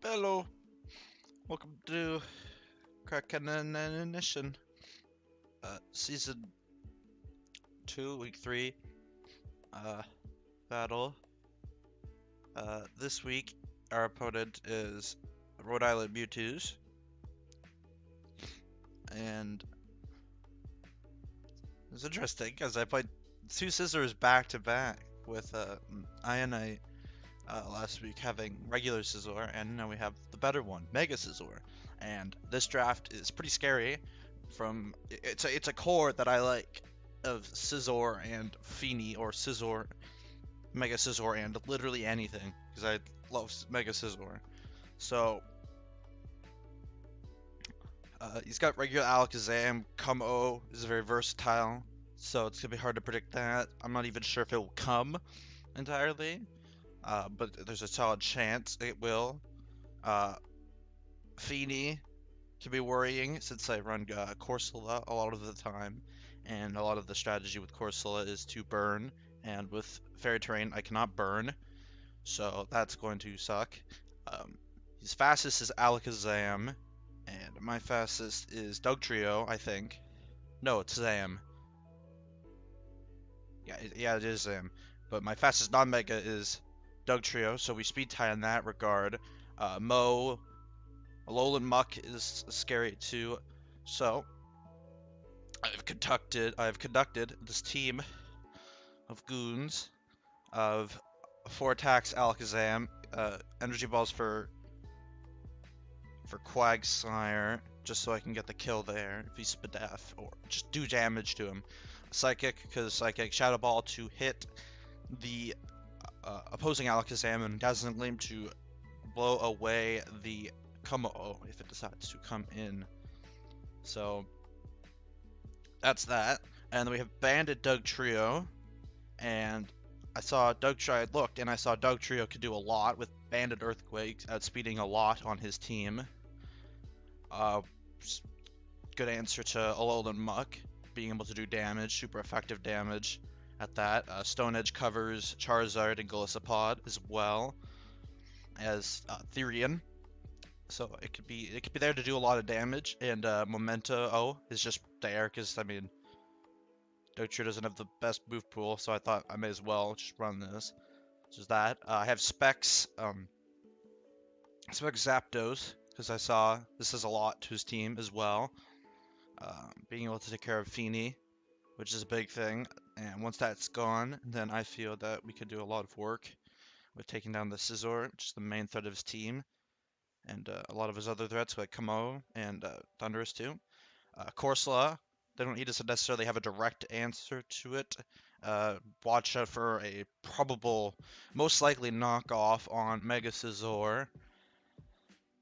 Hello, welcome to Krakenation, Season 2, Week 3, uh, battle. This week, our opponent is Rhode Island Mewtwos, and it's interesting because I played two scissors back to back with Ionite last week having regular scissor, and now we have the better one, Mega Scissor. And this draft is pretty scary. It's a core that I like of Scizor and Feeny, or Scizor, Mega Scizor, and literally anything because I love Mega Scizor. So he's got regular Alakazam. Come-O is very versatile, so it's gonna be hard to predict that. I'm not even sure if it will come entirely, but there's a solid chance it will. Uh, Feeny can be worrying since I run Corsola a lot of the time, and a lot of the strategy with Corsola is to burn, and with Fairy Terrain I cannot burn, so that's going to suck. His fastest is Alakazam, and my fastest is Dugtrio, I think. No, it's Zam. Yeah, it is Zam. But my fastest non-Mega is Dugtrio, so we speed tie in that regard. Mo, Alolan Muck is scary too. So I've conducted this team of goons of 4 attacks Alakazam, energy balls for Quagsire, just so I can get the kill there if he's Spadef, or just do damage to him. Psychic, because Psychic Shadow Ball to hit the opposing Alakazam and Dazzling Gleam to blow away the Come-O if it decides to come in. So that's that. And then we have Bandit Dugtrio, and I looked and I saw Dugtrio could do a lot with Bandit Earthquake, outspeeding a lot on his team. Uh, Good answer to Alolan Muck, being able to do damage, super effective damage at that. Stone Edge covers Charizard and Golisopod as well as Therian. So it could be there to do a lot of damage, and Memento is just there because I mean Dugtrio doesn't have the best move pool, so I thought I may as well just run this. Just that. I have Specs, Specs Zapdos, because I saw this is a lot to his team as well. Being able to take care of Feeny, which is a big thing, and once that's gone, then I feel that we could do a lot of work with taking down the Scizor, which is the main threat of his team, and a lot of his other threats like Kamo and Thundurus too. Corsola, he doesn't necessarily have a direct answer to it. Watch out for a probable, most likely knockoff on Mega Scizor,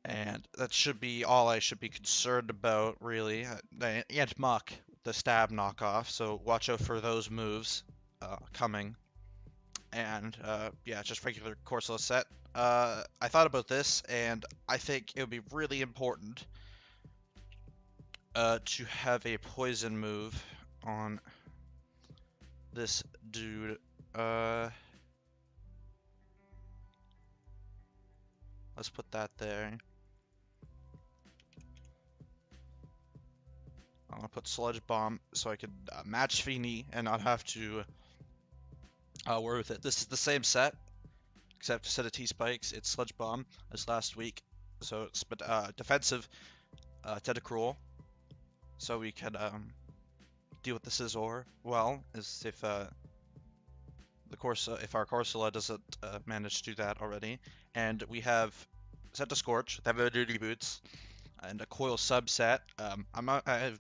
and that should be all I should be concerned about, really. And Muck, the stab knockoff, so watch out for those moves coming. And yeah, just regular Corsola set. I thought about this, and I think it would be really important to have a poison move on this dude. Let's put that there. I'm gonna put Sludge Bomb so I could match Feeny and not have to worry with it. This is the same set, except instead of T-Spikes, it's Sludge Bomb as last week. So it's defensive Tentacruel, so we can deal with the Scizor well, as if if our Corsola doesn't manage to do that already. And we have Scorch, with Heavy Duty Boots, and a Coil subset. I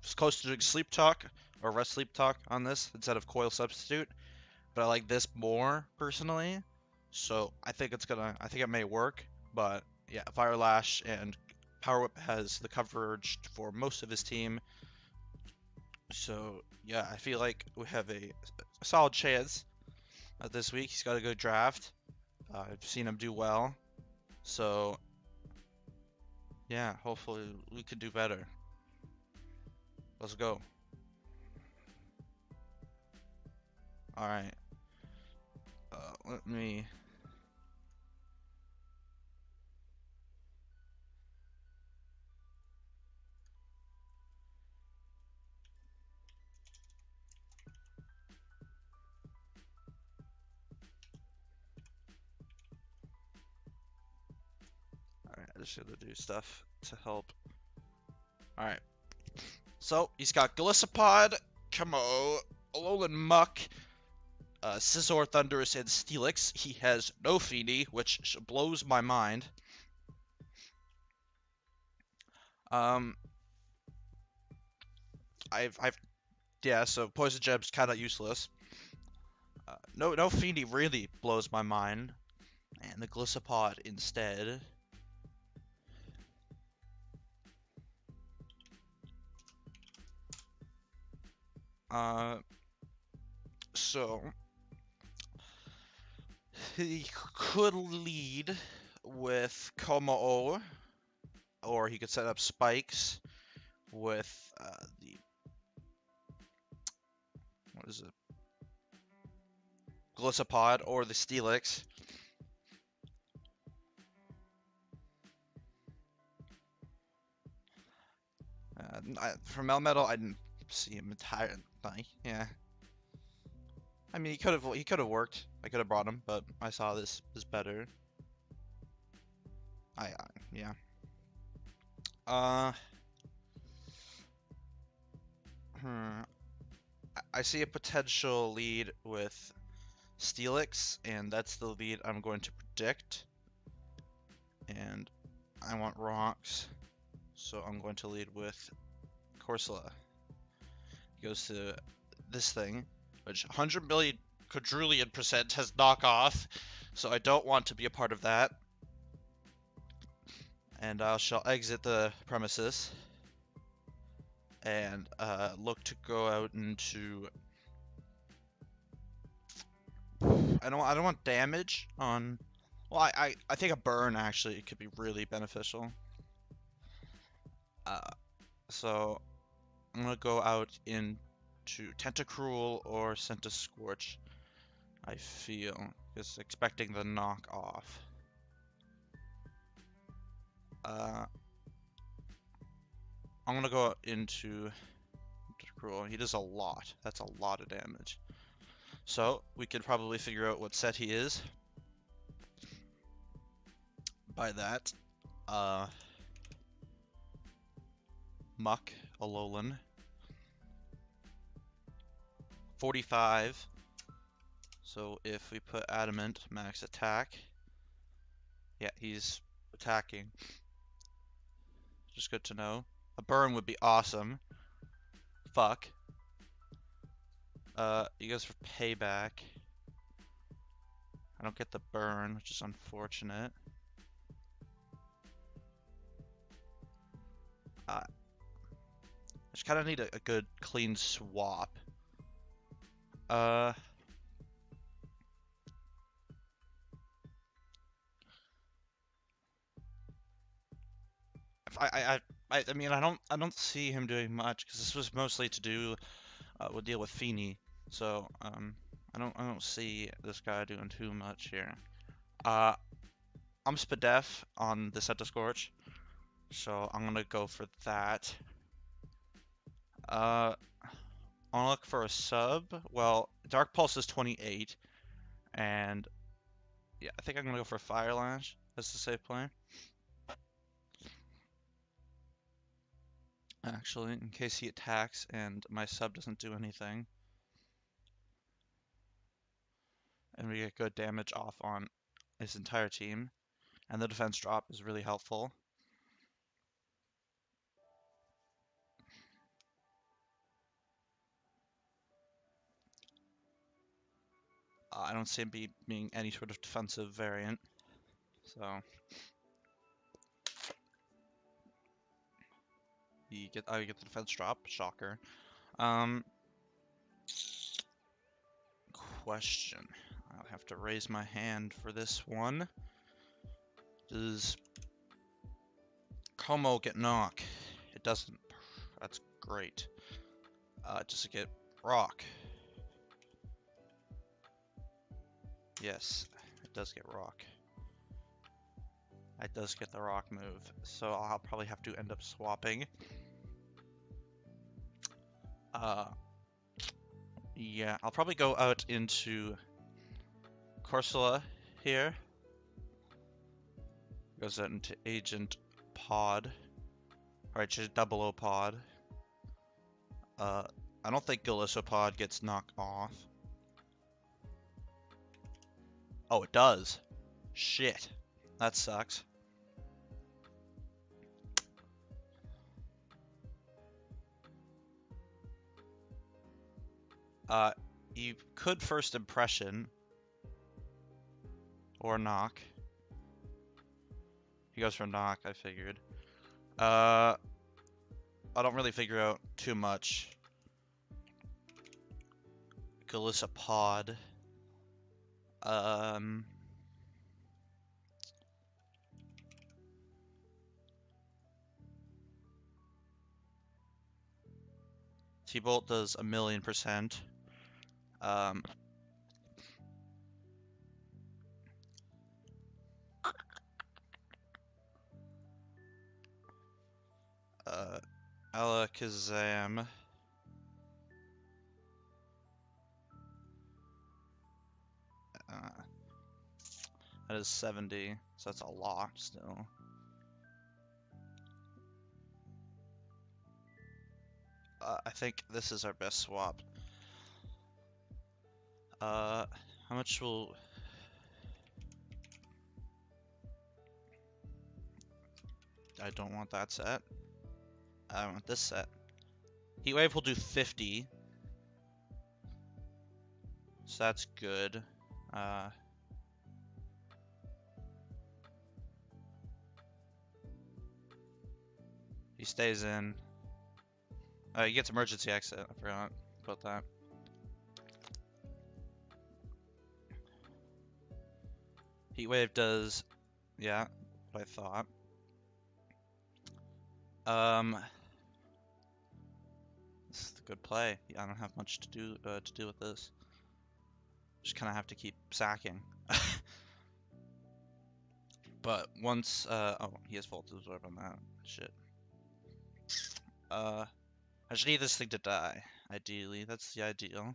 was close to doing Sleep Talk or Rest Sleep Talk on this instead of Coil Substitute, but I like this more personally. So I think it may work. But yeah, Fire Lash and Power Whip has the coverage for most of his team. So yeah, I feel like we have a solid chance this week. He's got a good draft. I've seen him do well. So yeah, hopefully we could do better. Let's go. Alright. Let me... I just gotta do stuff to help. Alright. So, he's got Glisopod, Camo, Alolan Muck, Scizor, Thundurus, and Steelix. He has no Feeny, which blows my mind. Yeah, so Poison Gem's kind of useless. No Feeny really blows my mind. And the Glisopod instead. So he could lead with Como, or he could set up spikes with what is it? Glisopod or the Steelix. For Melmetal, I didn't see him entirely. Yeah, I mean he could have worked. I could have brought him, but I saw this is better. Yeah. I see a potential lead with Steelix, and that's the lead I'm going to predict. And I want rocks, so I'm going to lead with Corsola. He goes to this thing, which 100 million quadrillion % has knockoff, so I don't want to be a part of that. And I shall exit the premises and look to go out into. I don't want damage on. Well, I think a burn actually could be really beneficial. So I'm gonna go out into Tentacruel or Centiskorch. I feel is expecting the knock off. I'm gonna go into Tentacruel. He does a lot. That's a lot of damage. So we could probably figure out what set he is by that. Muck, Alolan. 45. So if we put Adamant, max attack. Yeah, he's attacking. Just good to know. A burn would be awesome. Fuck. He goes for payback. I don't get the burn, which is unfortunate. I just kind of need a good clean swap. I mean, I don't see him doing much because this was mostly to do with deal with Feeny. So I don't see this guy doing too much here. I'm Spadef on the Centiskorch, so I'm gonna go for that. I'm gonna look for a sub. Well, Dark Pulse is 28, and yeah, I think I'm gonna go for Fire Lash as the safe play. Actually, in case he attacks and my sub doesn't do anything. And we get good damage off on his entire team. And the defense drop is really helpful. I don't see him being any sort of defensive variant. So I get the defense drop, shocker. Question. I'll have to raise my hand for this one. Does Como get knock? It doesn't. That's great. Does it get rock? Yes, it does get rock. It does get the rock move, so I'll probably have to end up swapping. Yeah, I'll probably go out into Corsola here. Goes out into Agent Pod. Alright, just double O Pod. I don't think Galissopod gets knocked off. Oh, it does. Shit. That sucks. You could First Impression. Or Knock. He goes for Knock, I figured. I don't really figure out too much. Galissopod. T-Bolt does 1,000,000%. Alakazam. That is 70, so that's a lot still. I think this is our best swap. How much will... I don't want that set. I want this set. Heatwave will do 50. So that's good. He stays in. He gets emergency exit. I forgot about that. Heatwave does, yeah, what I thought. This is a good play. I don't have much to do with this. Just kind of have to keep sacking. But once, oh, he has Volt Absorb on that. Shit. I just need this thing to die. Ideally, that's the ideal.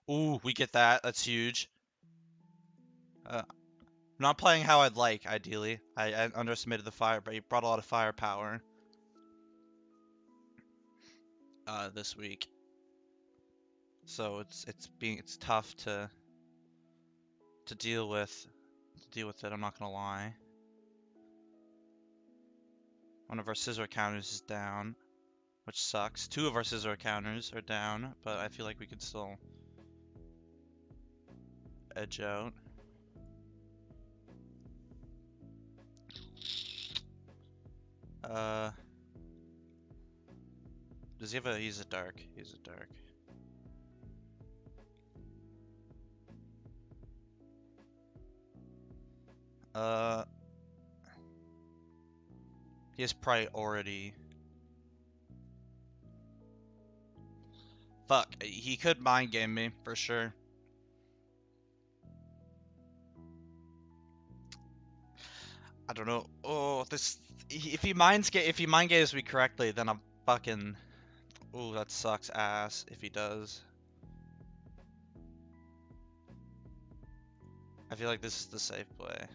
Ooh, we get that. That's huge. Not playing how I'd like, ideally. I underestimated the fire, but he brought a lot of firepower. This week. So it's tough to deal with. It, I'm not gonna lie. One of our scissor counters is down, which sucks. Two of our scissor counters are down, but I feel like we could still edge out. Does he have a... He's a dark. He's a dark. He has priority. Fuck, he could mind game me for sure. I don't know. Oh, this... If he mind games me correctly, then I'm fucking... Ooh, that sucks ass if he does. I feel like this is the safe play.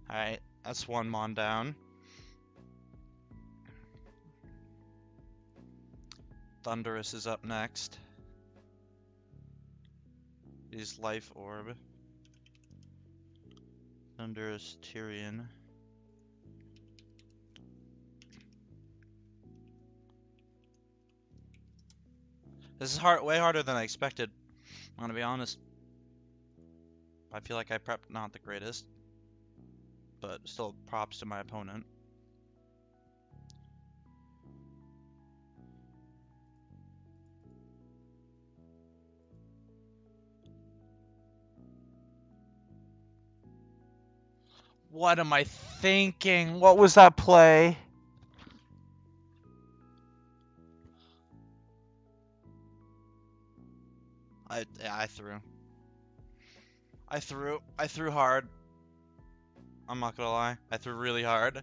Alright, that's one mon down. Thunderous is up next. He's Life Orb. Thunderous Tyrion. This is way harder than I expected. I'm gonna be honest. I feel like I prepped not the greatest, but still props to my opponent. What am I thinking? What was that play? I threw. I threw hard. I'm not gonna lie. I threw really hard.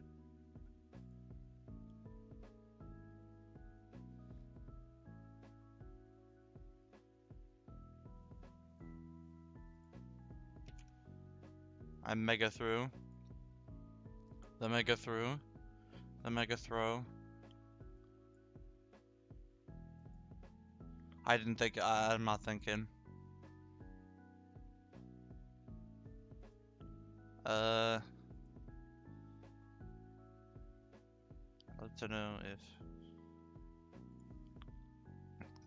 I mega through. The mega through. The mega throw. I didn't think. I'm not thinking. I'd like to know if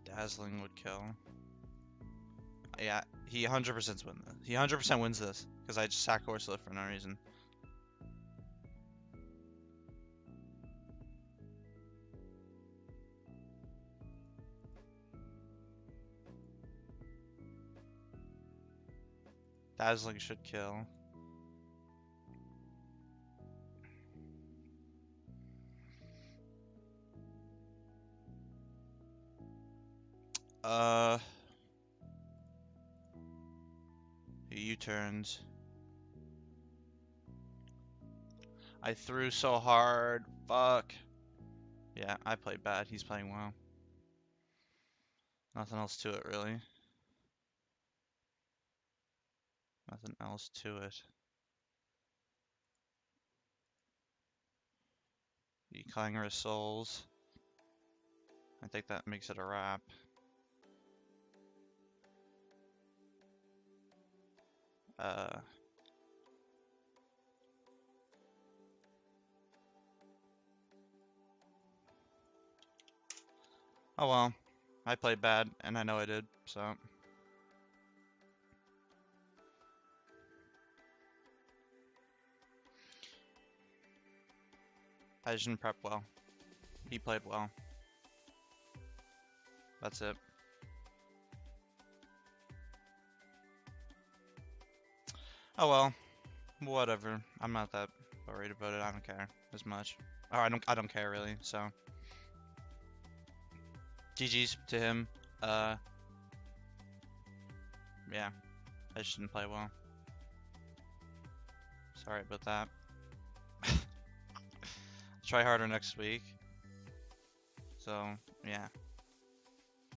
Dazzling would kill. Yeah, he 100% wins this. He 100% wins this because I just sack horse lift for no reason. Dazzling should kill. U-turns. I threw so hard. Fuck. Yeah, I played bad. He's playing well. Nothing else to it, really. Nothing else to it. The Clanger of Souls. I think that makes it a wrap. Oh well. I played bad, and I know I did, so. I just didn't prep well. He played well. That's it. Oh well. Whatever. I'm not that worried about it. I don't care as much. Or I don't care really, so. GG's to him. Yeah. I just didn't play well. Sorry about that. Try harder next week. So, yeah.